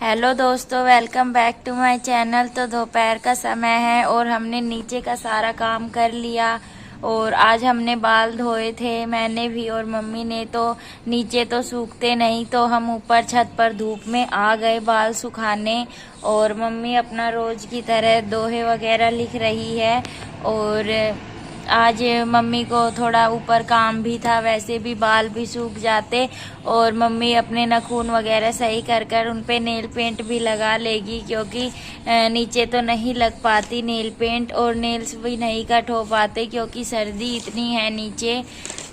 Hello दोस्तों, welcome back to my channel. तो दोपहर का समय है और हमने नीचे का सारा काम कर लिया और आज हमने बाल धोए थे, मैंने भी और मम्मी ने। तो नीचे तो सूखते नहीं, तो हम ऊपर छत पर धूप में आ गए बाल सुखाने। और मम्मी अपना रोज की तरह दोहे वगैरह लिख रही है। और आज मम्मी को थोड़ा ऊपर काम भी था, वैसे भी बाल भी सूख जाते। और मम्मी अपने नाखून वगैरह सही कर कर उन पे नेल पेंट भी लगा लेगी, क्योंकि नीचे तो नहीं लग पाती नेल पेंट और नेल्स भी नहीं कट हो पाते क्योंकि सर्दी इतनी है नीचे।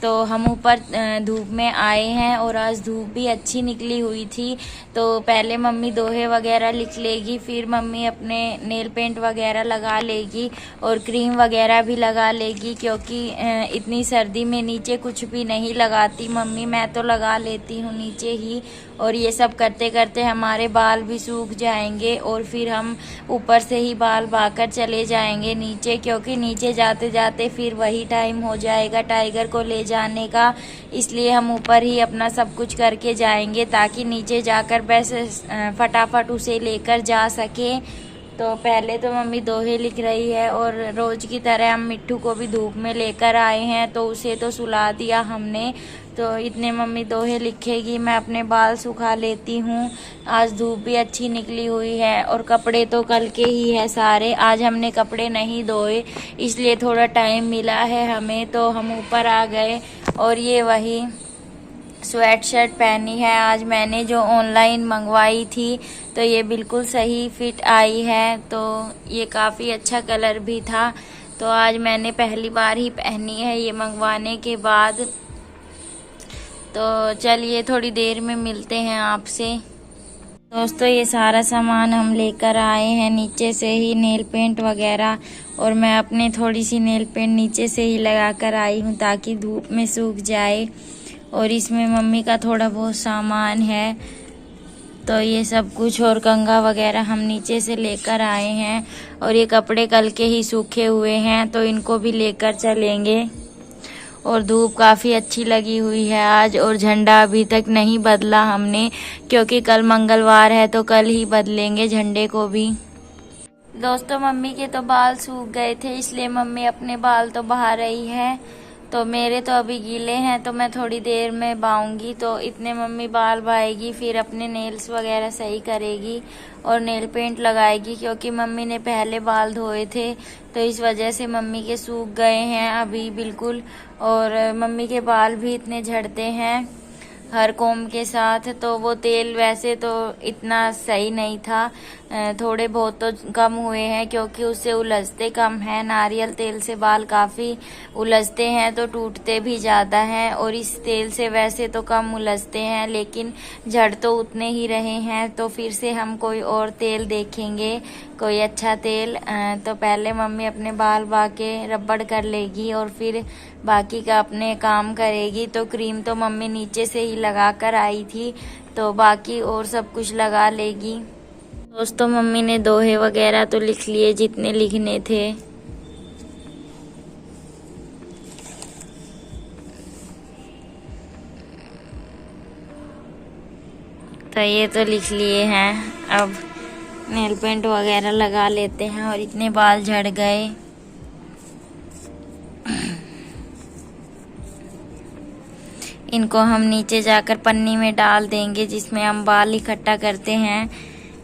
तो हम ऊपर धूप में आए हैं और आज धूप भी अच्छी निकली हुई थी। तो पहले मम्मी दोहे वगैरह लिख लेगी, फिर मम्मी अपने नेल पेंट वगैरह लगा लेगी और क्रीम वगैरह भी लगा लेगी, क्योंकि इतनी सर्दी में नीचे कुछ भी नहीं लगाती मम्मी। मैं तो लगा लेती हूँ नीचे ही। और ये सब करते करते हमारे बाल भी सूख जाएंगे और फिर हम ऊपर से ही बाल बहाकर चले जाएंगे नीचे, क्योंकि नीचे जाते जाते फिर वही टाइम हो जाएगा टाइगर को ले जाने का। इसलिए हम ऊपर ही अपना सब कुछ करके जाएंगे ताकि नीचे जाकर बस फटाफट उसे लेकर जा सके। तो पहले तो मम्मी दोहे लिख रही है और रोज की तरह हम मिट्टू को भी धूप में लेकर आए हैं, तो उसे तो सुला दिया हमने। तो इतने मम्मी दोहे लिखेगी, मैं अपने बाल सुखा लेती हूँ। आज धूप भी अच्छी निकली हुई है और कपड़े तो कल के ही है सारे, आज हमने कपड़े नहीं धोए, इसलिए थोड़ा टाइम मिला है हमें। तो हम ऊपर आ गए और ये वही स्वेट शर्ट पहनी है आज मैंने, जो ऑनलाइन मंगवाई थी। तो ये बिल्कुल सही फिट आई है, तो ये काफ़ी अच्छा कलर भी था। तो आज मैंने पहली बार ही पहनी है ये मंगवाने के बाद। तो चलिए थोड़ी देर में मिलते हैं आपसे। दोस्तों ये सारा सामान हम लेकर आए हैं नीचे से ही, नेल पेंट वगैरह। और मैं अपने थोड़ी सी नेल पेंट नीचे से ही लगा कर आई हूँ ताकि धूप में सूख जाए। और इसमें मम्मी का थोड़ा बहुत सामान है, तो ये सब कुछ और कंघा वगैरह हम नीचे से लेकर आए हैं। और ये कपड़े कल के ही सूखे हुए हैं, तो इनको भी लेकर चलेंगे। और धूप काफ़ी अच्छी लगी हुई है आज, और झंडा अभी तक नहीं बदला हमने, क्योंकि कल मंगलवार है तो कल ही बदलेंगे झंडे को भी। दोस्तों मम्मी के तो बाल सूख गए थे, इसलिए मम्मी अपने बाल तो बहा रही है। तो मेरे तो अभी गीले हैं, तो मैं थोड़ी देर में बहाऊंगी। तो इतने मम्मी बाल बहाएगी, फिर अपने नेल्स वगैरह सही करेगी और नेल पेंट लगाएगी, क्योंकि मम्मी ने पहले बाल धोए थे तो इस वजह से मम्मी के सूख गए हैं अभी बिल्कुल। और मम्मी के बाल भी इतने झड़ते हैं हर कोम के साथ। तो वो तेल वैसे तो इतना सही नहीं था, थोड़े बहुत तो कम हुए हैं, क्योंकि उससे उलझते कम है। नारियल तेल से बाल काफ़ी उलझते हैं तो टूटते भी ज़्यादा हैं, और इस तेल से वैसे तो कम उलझते हैं, लेकिन झड़ तो उतने ही रहे हैं। तो फिर से हम कोई और तेल देखेंगे, कोई अच्छा तेल। तो पहले मम्मी अपने बाल बहा के रबड़ कर लेगी और फिर बाकी का अपने काम करेगी। तो क्रीम तो मम्मी नीचे से ही लगा कर आई थी, तो बाकी और सब कुछ लगा लेगी। दोस्तों मम्मी ने दोहे वगैरह तो लिख लिए जितने लिखने थे। तो ये तो लिख लिए हैं, अब नेल पेंट वगैरह लगा लेते हैं। और इतने बाल झड़ गए। इनको हम नीचे जाकर पन्नी में डाल देंगे, जिसमें हम बाल इकट्ठा करते हैं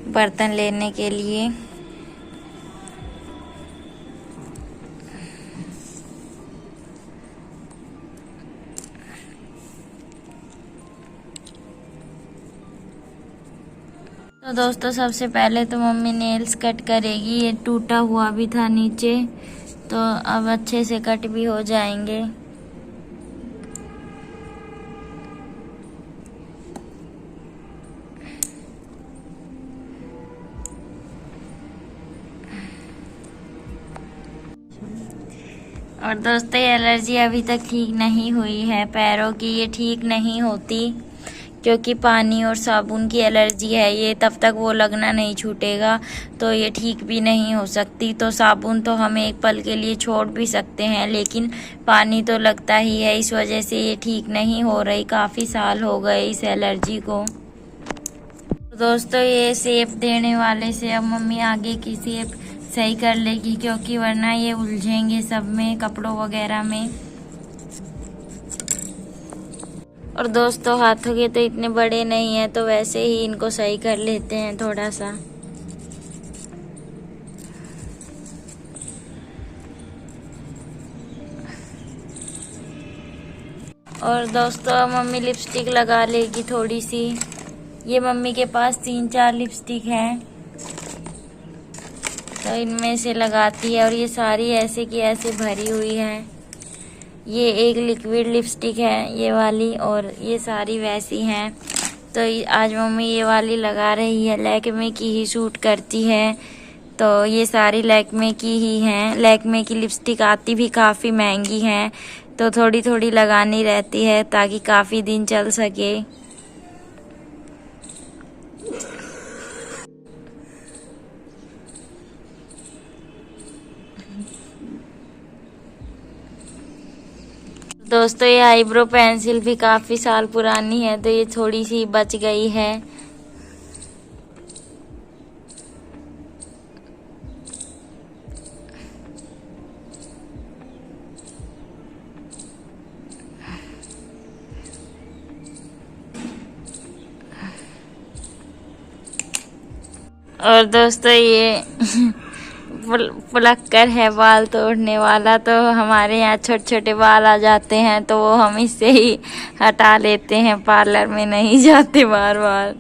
बर्तन लेने के लिए। तो दोस्तों सबसे पहले तो मम्मी नेल्स कट करेगी, ये टूटा हुआ भी था नीचे, तो अब अच्छे से कट भी हो जाएंगे। और दोस्तों ये एलर्जी अभी तक ठीक नहीं हुई है पैरों की, ये ठीक नहीं होती, क्योंकि पानी और साबुन की एलर्जी है ये, तब तक वो लगना नहीं छूटेगा, तो ये ठीक भी नहीं हो सकती। तो साबुन तो हम एक पल के लिए छोड़ भी सकते हैं, लेकिन पानी तो लगता ही है, इस वजह से ये ठीक नहीं हो रही। काफ़ी साल हो गए इस एलर्जी को। दोस्तों ये शेप देने वाले से अब मम्मी आगे की शेप सही कर लेगी, क्योंकि वरना ये उलझेंगे सब में, कपड़ों वगैरह में। और दोस्तों हाथों के तो इतने बड़े नहीं हैं, तो वैसे ही इनको सही कर लेते हैं थोड़ा सा। और दोस्तों मम्मी लिपस्टिक लगा लेगी थोड़ी सी। ये मम्मी के पास 3-4 लिपस्टिक हैं, तो इनमें से लगाती है। और ये सारी ऐसे की ऐसे भरी हुई है। ये एक लिक्विड लिपस्टिक है ये वाली, और ये सारी वैसी हैं। तो आज मम्मी ये वाली लगा रही है, लैक्मे की ही सूट करती है। तो ये सारी लैक्मे की ही हैं। लैक्मे की लिपस्टिक आती भी काफ़ी महंगी हैं, तो थोड़ी थोड़ी लगानी रहती है ताकि काफ़ी दिन चल सके। दोस्तों ये आईब्रो पेंसिल भी काफ़ी साल पुरानी है, तो ये थोड़ी सी बच गई है। और दोस्तों ये प्लक्कर है बाल तोड़ने वाला, तो हमारे यहाँ छोटे छोटे बाल आ जाते हैं, तो वो हम इससे ही हटा लेते हैं, पार्लर में नहीं जाते बार बार।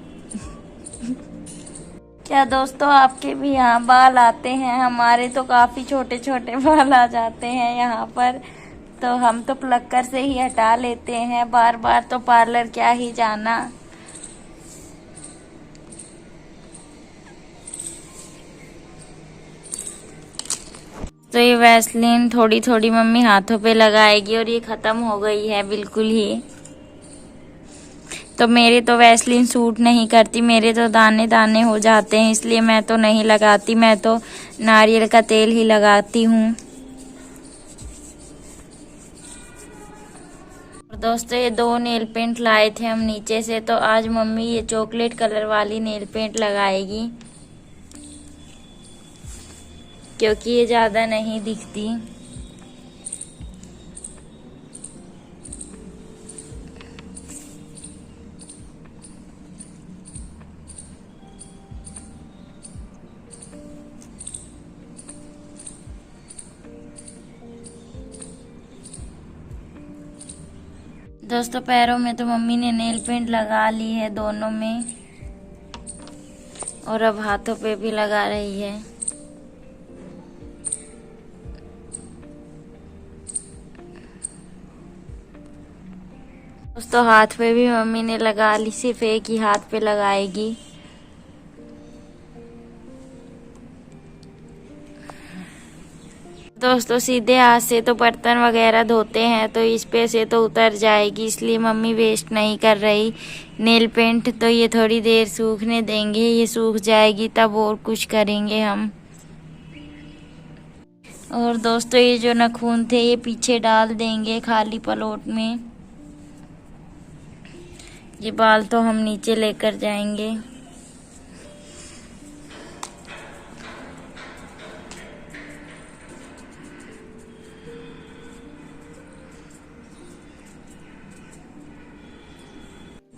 क्या दोस्तों आपके भी यहाँ बाल आते हैं? हमारे तो काफ़ी छोटे छोटे बाल आ जाते हैं यहाँ पर, तो हम तो प्लक्कर से ही हटा लेते हैं, बार बार तो पार्लर क्या ही जाना। तो ये वैसलीन थोड़ी थोड़ी मम्मी हाथों पे लगाएगी, और ये ख़त्म हो गई है बिल्कुल ही। तो मेरे तो वैसलीन सूट नहीं करती, मेरे तो दाने दाने हो जाते हैं, इसलिए मैं तो नहीं लगाती। मैं तो नारियल का तेल ही लगाती हूँ। दोस्तों ये 2 नेल पेंट लाए थे हम नीचे से, तो आज मम्मी ये चॉकलेट कलर वाली नेल पेंट लगाएगी, क्योंकि ये ज़्यादा नहीं दिखती। दोस्तों पैरों में तो मम्मी ने नेल पेंट लगा ली है दोनों में, और अब हाथों पे भी लगा रही है। दोस्तों हाथ पे भी मम्मी ने लगा ली, सिर्फ एक ही हाथ पे लगाएगी। दोस्तों सीधे हाथ से तो बर्तन वगैरह धोते हैं, तो इस पे से तो उतर जाएगी, इसलिए मम्मी वेस्ट नहीं कर रही नेल पेंट। तो ये थोड़ी देर सूखने देंगे, ये सूख जाएगी तब और कुछ करेंगे हम। और दोस्तों ये जो नाखून थे ये पीछे डाल देंगे खाली पलोट में। ये बाल तो हम नीचे लेकर जाएंगे।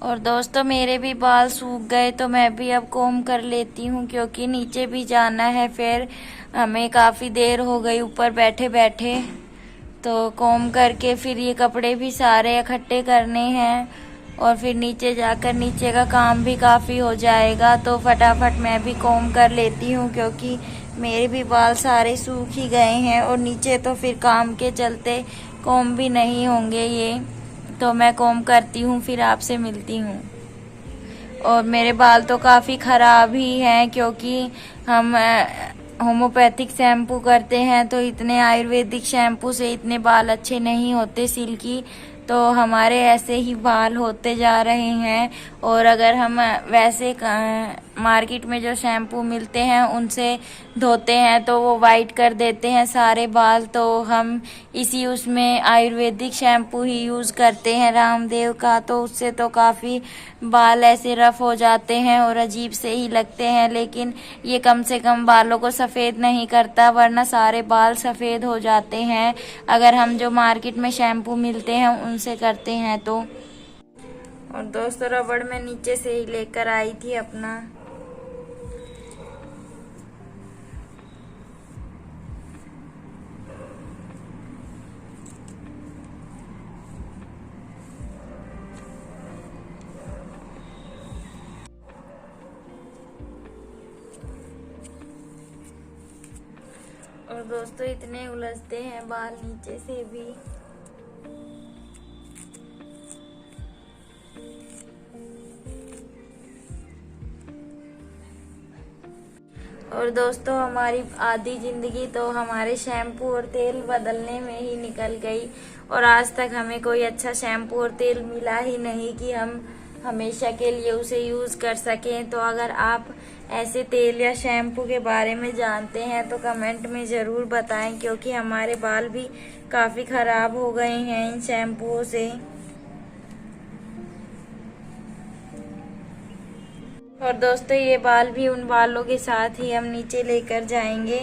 और दोस्तों मेरे भी बाल सूख गए, तो मैं भी अब कोम कर लेती हूँ, क्योंकि नीचे भी जाना है। फिर हमें काफ़ी देर हो गई ऊपर बैठे बैठे, तो कोम करके फिर ये कपड़े भी सारे इकट्ठे करने हैं, और फिर नीचे जाकर नीचे का काम भी काफ़ी हो जाएगा। तो फटाफट मैं भी कोम कर लेती हूँ, क्योंकि मेरे भी बाल सारे सूख ही गए हैं, और नीचे तो फिर काम के चलते कोम भी नहीं होंगे ये। तो मैं कोम करती हूँ, फिर आपसे मिलती हूँ। और मेरे बाल तो काफ़ी ख़राब ही हैं, क्योंकि हम होम्योपैथिक शैम्पू करते हैं, तो इतने आयुर्वेदिक शैम्पू से इतने बाल अच्छे नहीं होते सिल्की, तो हमारे ऐसे ही बाल होते जा रहे हैं। और अगर हम वैसे मार्केट में जो शैम्पू मिलते हैं उनसे धोते हैं तो वो वाइट कर देते हैं सारे बाल। तो हम इसी उसमें आयुर्वेदिक शैम्पू ही यूज़ करते हैं रामदेव का, तो उससे तो काफ़ी बाल ऐसे रफ हो जाते हैं और अजीब से ही लगते हैं। लेकिन ये कम से कम बालों को सफ़ेद नहीं करता, वरना सारे बाल सफ़ेद हो जाते हैं अगर हम जो मार्केट में शैम्पू मिलते हैं उनसे करते हैं तो। और दोस्तों रबड़ मैं नीचे से ही लेकर आई थी अपना। और दोस्तों इतने उलझते हैं बाल नीचे से भी। और दोस्तों हमारी आधी जिंदगी तो हमारे शैम्पू और तेल बदलने में ही निकल गई, और आज तक हमें कोई अच्छा शैम्पू और तेल मिला ही नहीं कि हम हमेशा के लिए उसे यूज़ कर सकें। तो अगर आप ऐसे तेल या शैम्पू के बारे में जानते हैं तो कमेंट में ज़रूर बताएं, क्योंकि हमारे बाल भी काफ़ी ख़राब हो गए हैं इन शैम्पुओं से। और दोस्तों ये बाल भी उन बालों के साथ ही हम नीचे लेकर जाएंगे।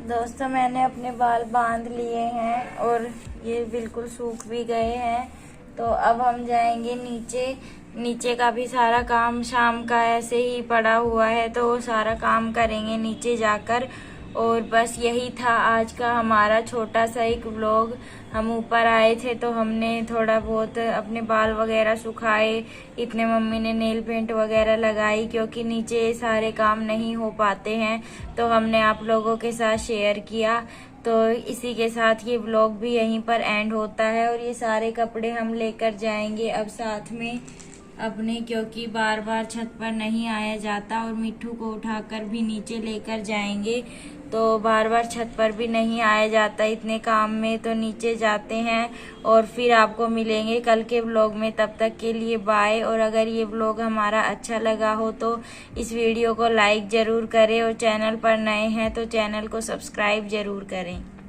दोस्तों मैंने अपने बाल बांध लिए हैं और ये बिल्कुल सूख भी गए हैं। तो अब हम जाएंगे नीचे। नीचे का भी सारा काम शाम का ऐसे ही पड़ा हुआ है, तो वो सारा काम करेंगे नीचे जाकर। और बस यही था आज का हमारा छोटा सा एक व्लॉग। हम ऊपर आए थे तो हमने थोड़ा बहुत अपने बाल वगैरह सुखाए, इतने मम्मी ने नेल पेंट वगैरह लगाई, क्योंकि नीचे सारे काम नहीं हो पाते हैं तो हमने आप लोगों के साथ शेयर किया। तो इसी के साथ ये व्लॉग भी यहीं पर एंड होता है। और ये सारे कपड़े हम लेकर जाएंगे अब साथ में अपने, क्योंकि बार बार छत पर नहीं आया जाता, और मिट्ठू को उठाकर भी नीचे लेकर जाएंगे तो बार बार छत पर भी नहीं आया जाता इतने काम में। तो नीचे जाते हैं और फिर आपको मिलेंगे कल के व्लॉग में। तब तक के लिए बाय। और अगर ये व्लॉग हमारा अच्छा लगा हो तो इस वीडियो को लाइक ज़रूर करें, और चैनल पर नए हैं तो चैनल को सब्सक्राइब ज़रूर करें।